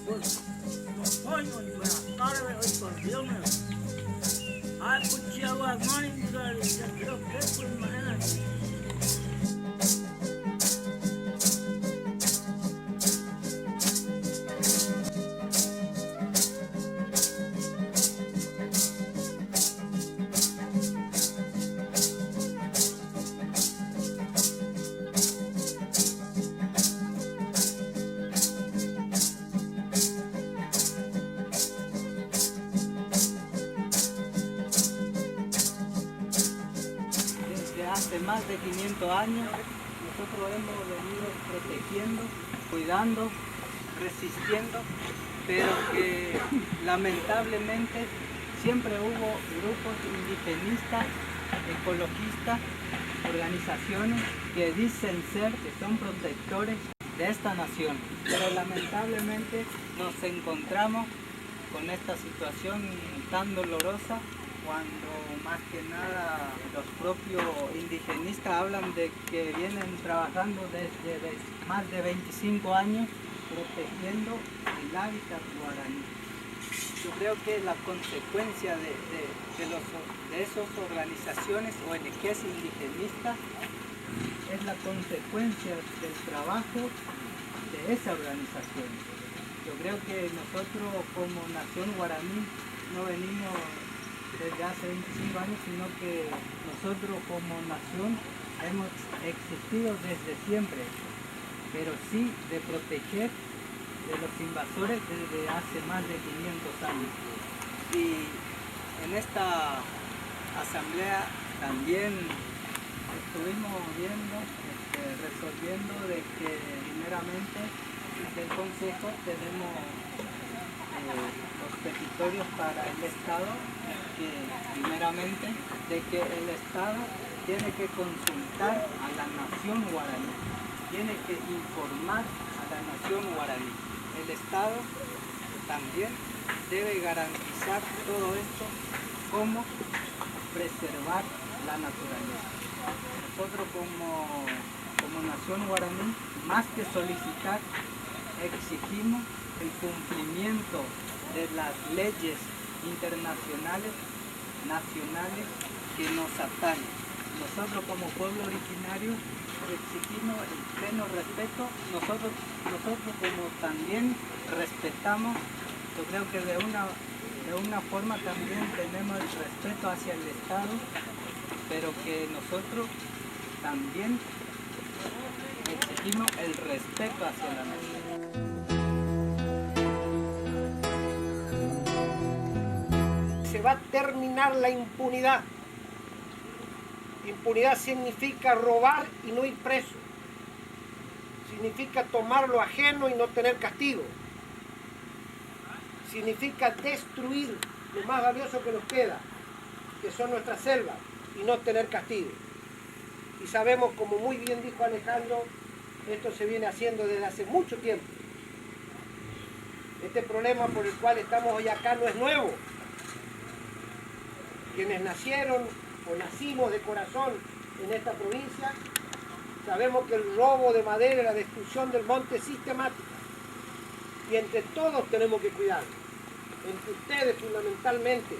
pues, no coño, y me carga, y por Dios me... Ay, pues, chavo, hermano, ya creo que es, pues, imagínate. Hace más de 500 años nosotros hemos venido protegiendo, cuidando, resistiendo, pero que lamentablemente siempre hubo grupos indigenistas, ecologistas, organizaciones que dicen ser, que son protectores de esta nación, pero lamentablemente nos encontramos con esta situación tan dolorosa cuando más que nada los propios indigenistas hablan de que vienen trabajando desde más de 25 años protegiendo el hábitat guaraní. Yo creo que la consecuencia de esas organizaciones ONGs indigenistas es la consecuencia del trabajo de esa organización. Yo creo que nosotros como nación guaraní no venimos desde hace 25 años, sino que nosotros como nación hemos existido desde siempre, pero sí de proteger de los invasores desde hace más de 500 años. Y en esta asamblea también estuvimos viendo, resolviendo de que primeramente del Consejo tenemos los petitorios para el Estado, que primeramente de que el Estado tiene que consultar a la nación guaraní, tiene que informar a la nación guaraní. El Estado también debe garantizar todo esto, como preservar la naturaleza. Nosotros como nación guaraní, más que solicitar, exigimos el cumplimiento de las leyes internacionales, nacionales que nos atañen. Nosotros como pueblo originario exigimos el pleno respeto, nosotros como también respetamos, yo creo que de una forma también tenemos el respeto hacia el Estado, pero que nosotros también exigimos el respeto hacia la nación. Se va a terminar la impunidad. Impunidad significa robar y no ir preso. Significa tomar lo ajeno y no tener castigo. Significa destruir lo más valioso que nos queda, que son nuestras selvas, y no tener castigo. Y sabemos, como muy bien dijo Alejandro, esto se viene haciendo desde hace mucho tiempo. Este problema por el cual estamos hoy acá no es nuevo. Quienes nacieron o nacimos de corazón en esta provincia, sabemos que el robo de madera y la destrucción del monte es sistemática. Y entre todos tenemos que cuidarlo. Entre ustedes fundamentalmente,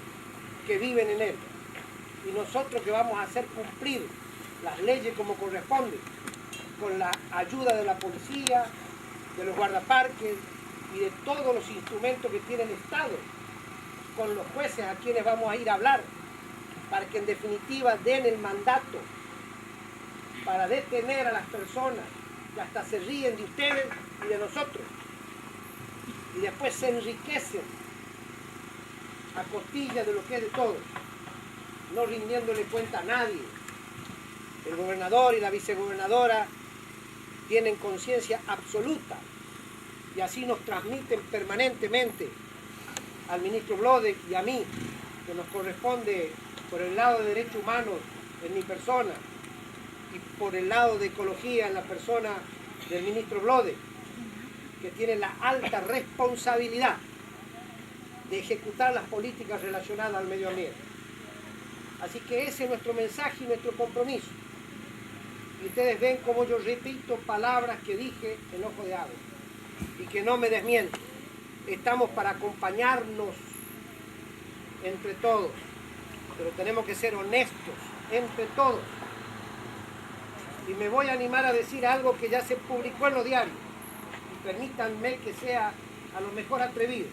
que viven en él. Y nosotros que vamos a hacer cumplir las leyes como corresponde, con la ayuda de la policía, de los guardaparques y de todos los instrumentos que tiene el Estado, con los jueces a quienes vamos a ir a hablar, para que en definitiva den el mandato para detener a las personas que hasta se ríen de ustedes y de nosotros, y después se enriquecen a costilla de lo que es de todos, no rindiéndole cuenta a nadie. El gobernador y la vicegobernadora tienen conciencia absoluta y así nos transmiten permanentemente al ministro Blode y a mí, que nos corresponde por el lado de derechos humanos en mi persona y por el lado de ecología en la persona del ministro Blode, que tiene la alta responsabilidad de ejecutar las políticas relacionadas al medio ambiente. Así que ese es nuestro mensaje y nuestro compromiso. Y ustedes ven cómo yo repito palabras que dije en Ojo de Agua y que no me desmiento. estamos para acompañarnos entre todos, pero tenemos que ser honestos entre todos. Y me voy a animar a decir algo que ya se publicó en los diarios, y permítanme que sea a lo mejor atrevido,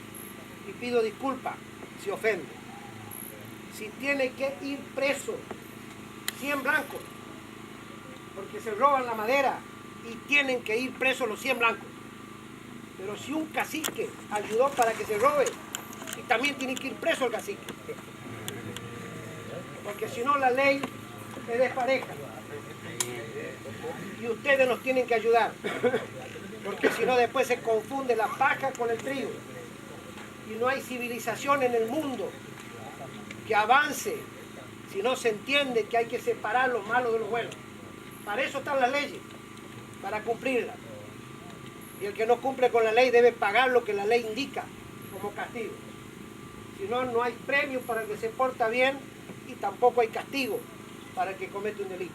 y pido disculpas si ofende. Si tiene que ir preso 100 blancos, porque se roban la madera y tienen que ir presos los 100 blancos. Pero si un cacique ayudó para que se robe, y también tiene que ir preso el cacique. Porque si no la ley es despareja. Y ustedes nos tienen que ayudar. Porque si no después se confunde la paja con el trigo. Y no hay civilización en el mundo que avance si no se entiende que hay que separar lo malo de lo bueno. Para eso están las leyes, para cumplirlas. Y el que no cumple con la ley debe pagar lo que la ley indica como castigo. Si no, no hay premio para el que se porta bien y tampoco hay castigo para el que comete un delito.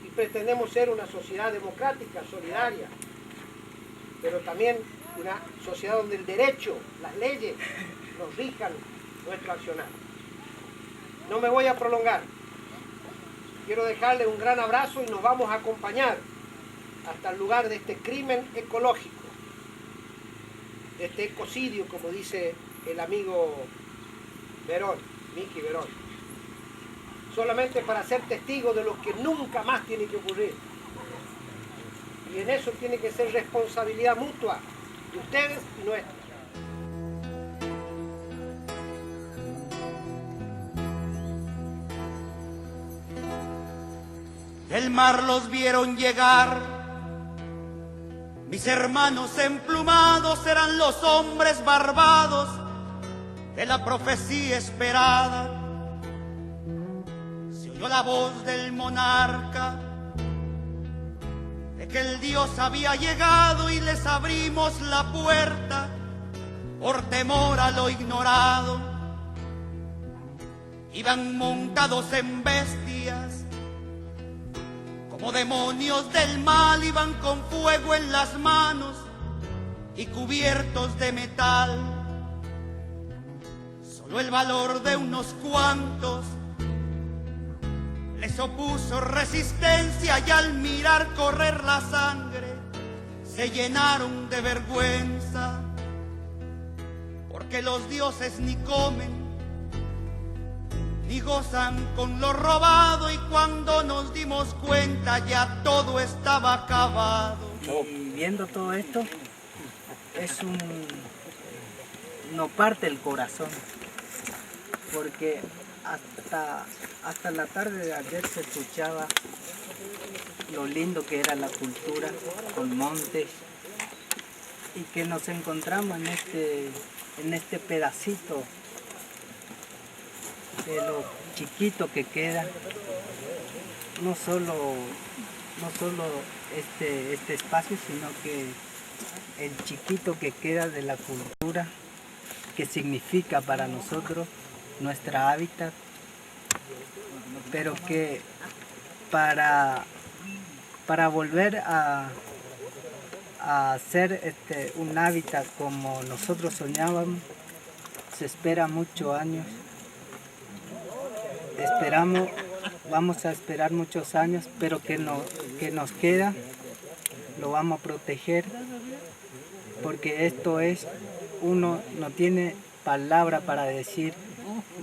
Y pretendemos ser una sociedad democrática, solidaria, pero también una sociedad donde el derecho, las leyes, nos rijan nuestro accionar. No me voy a prolongar. Quiero dejarle un gran abrazo y nos vamos a acompañar hasta el lugar de este crimen ecológico, de este ecocidio, como dice el amigo Verón, Miki Verón. Solamente para ser testigo de lo que nunca más tiene que ocurrir. Y en eso tiene que ser responsabilidad mutua de ustedes y nuestra. Del mar los vieron llegar, mis hermanos emplumados eran los hombres barbados de la profecía esperada. Se oyó la voz del monarca de que el Dios había llegado y les abrimos la puerta por temor a lo ignorado. Iban montados en bestias, como demonios del mal, iban con fuego en las manos y cubiertos de metal. Solo el valor de unos cuantos les opuso resistencia y al mirar correr la sangre se llenaron de vergüenza, porque los dioses ni comen ni gozan con lo robado, y cuando nos dimos cuenta ya todo estaba acabado. Y viendo todo esto, nos parte el corazón, porque hasta la tarde de ayer se escuchaba lo lindo que era la cultura con montes, y que nos encontramos en este pedacito de lo chiquito que queda, no solo este espacio, sino que el chiquito que queda de la cultura que significa para nosotros nuestra hábitat, pero que para volver a hacer un hábitat como nosotros soñábamos, se espera muchos años. Vamos a esperar muchos años, pero que nos queda, lo vamos a proteger, porque uno no tiene palabra para decir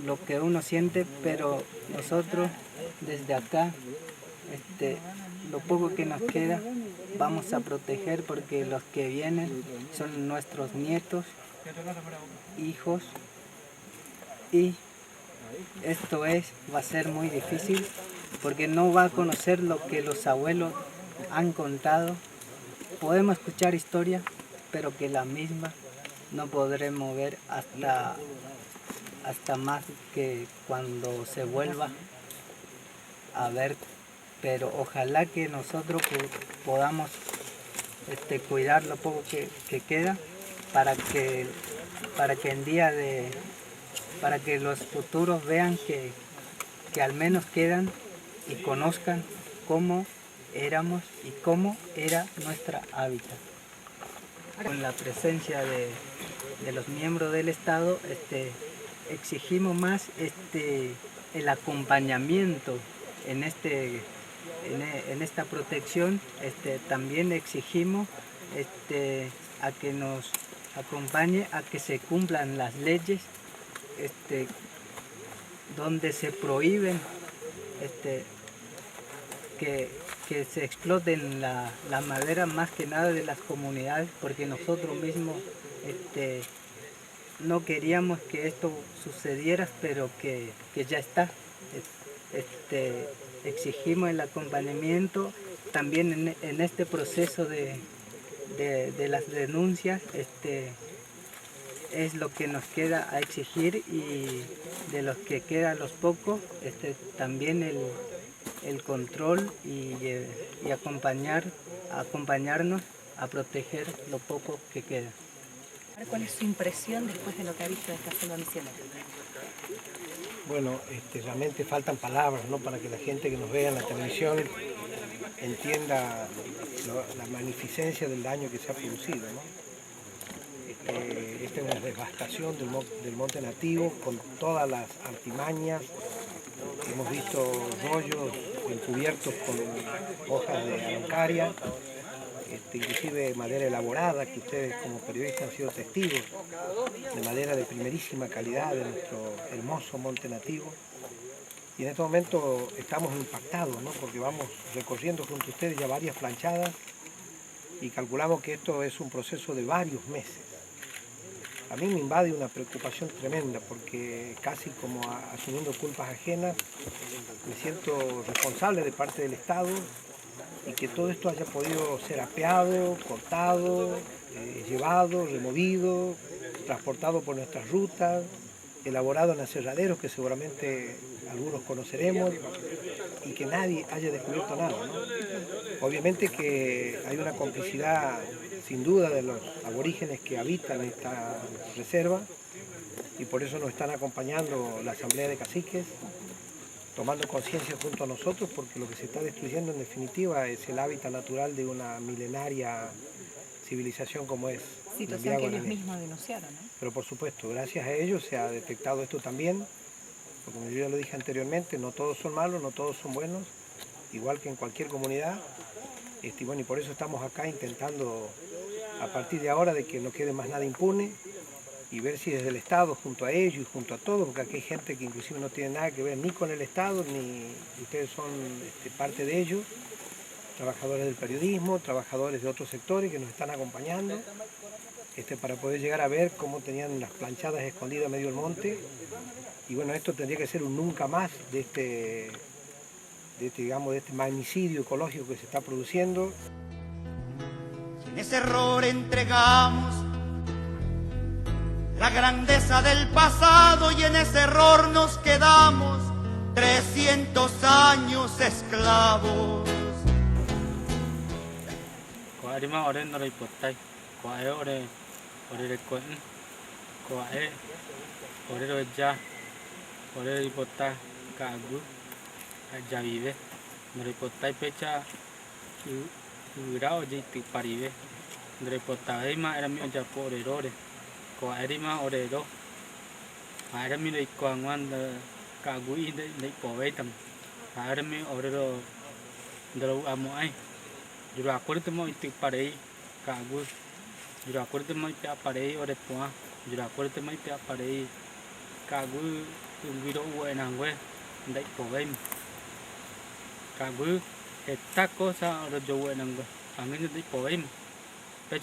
lo que uno siente, pero nosotros desde acá, lo poco que nos queda, vamos a proteger, porque los que vienen son nuestros nietos, hijos, y va a ser muy difícil, porque no va a conocer lo que los abuelos han contado. Podemos escuchar historia, pero que la misma no podremos ver hasta más que cuando se vuelva a ver. Pero ojalá que nosotros podamos cuidar lo poco que queda, para que para que los futuros vean que al menos quedan y conozcan cómo éramos y cómo era nuestra hábitat. Con la presencia los miembros del Estado, exigimos más el acompañamiento en esta protección. También exigimos a que nos acompañe a que se cumplan las leyes donde se prohíben que se exploten la madera, más que nada de las comunidades, porque nosotros mismos no queríamos que esto sucediera, pero que ya está. Exigimos el acompañamiento también en este proceso de las denuncias. Es lo que nos queda a exigir, y de los que quedan los pocos, también el control y acompañarnos a proteger lo poco que queda. ¿Cuál es su impresión después de lo que ha visto de esta selva misionera? Bueno, realmente faltan palabras, ¿no?, para que la gente que nos vea en la televisión entienda la magnificencia del daño que se ha producido, ¿no? Esta es una devastación del monte nativo con todas las artimañas. Hemos visto rollos encubiertos con hojas de araucaria, inclusive madera elaborada, que ustedes como periodistas han sido testigos, de madera de primerísima calidad de nuestro hermoso monte nativo. Y en este momento estamos impactados, ¿no?, porque vamos recorriendo junto a ustedes ya varias planchadas y calculamos que esto es un proceso de varios meses. A mí me invade una preocupación tremenda, porque casi como asumiendo culpas ajenas, me siento responsable de parte del Estado, y que todo esto haya podido ser apeado, cortado, llevado, removido, transportado por nuestras rutas, elaborado en aserraderos que seguramente algunos conoceremos, y que nadie haya descubierto nada, ¿no? Obviamente que hay una complicidad sin duda de los aborígenes que habitan esta reserva, y por eso nos están acompañando la Asamblea de Caciques, tomando conciencia junto a nosotros, porque lo que se está destruyendo en definitiva es el hábitat natural de una milenaria civilización como es. Situación que ellos mismos denunciaron, ¿no? Pero por supuesto, gracias a ellos se ha detectado esto también, porque como yo ya lo dije anteriormente, no todos son malos, no todos son buenos, igual que en cualquier comunidad. Y bueno, y por eso estamos acá intentando, a partir de ahora, de que no quede más nada impune, y ver si desde el Estado, junto a ellos y junto a todos, porque aquí hay gente que inclusive no tiene nada que ver ni con el Estado, ni ustedes son parte de ellos, trabajadores del periodismo, trabajadores de otros sectores que nos están acompañando, para poder llegar a ver cómo tenían las planchadas escondidas en medio del monte. Y bueno, esto tendría que ser un nunca más de este magnicidio ecológico que se está produciendo. En ese error entregamos la grandeza del pasado, y en ese error nos quedamos 300 años esclavos. Ko erima orero arami nei kwangwan ka gui nei poetam arami orero ndro amoai jura kortemo itu parei ka gu jura kortemo pa parei ore poa jura kortemo pa parei ka gu ngiro wenangwe nei poem ka gu etako sa ro jo wenangwe angin nei poem. En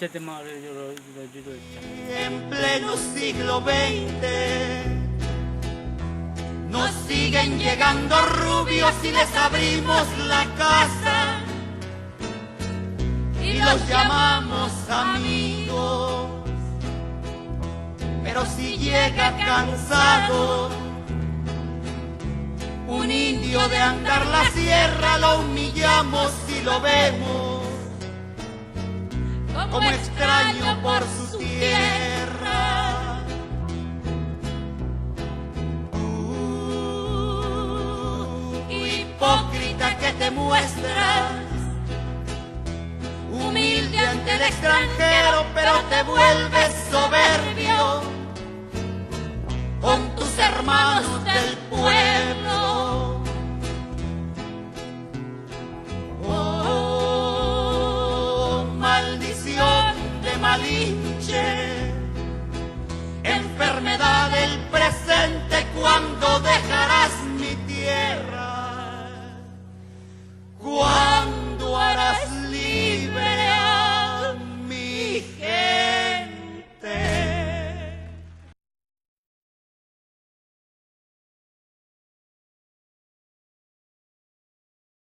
pleno siglo XX nos siguen llegando rubios y les abrimos la casa y los llamamos amigos, pero si llega cansado un indio de andar la sierra, lo humillamos y lo vemos como extraño por su tierra. Hipócrita que te muestras, humilde ante el extranjero, pero te vuelves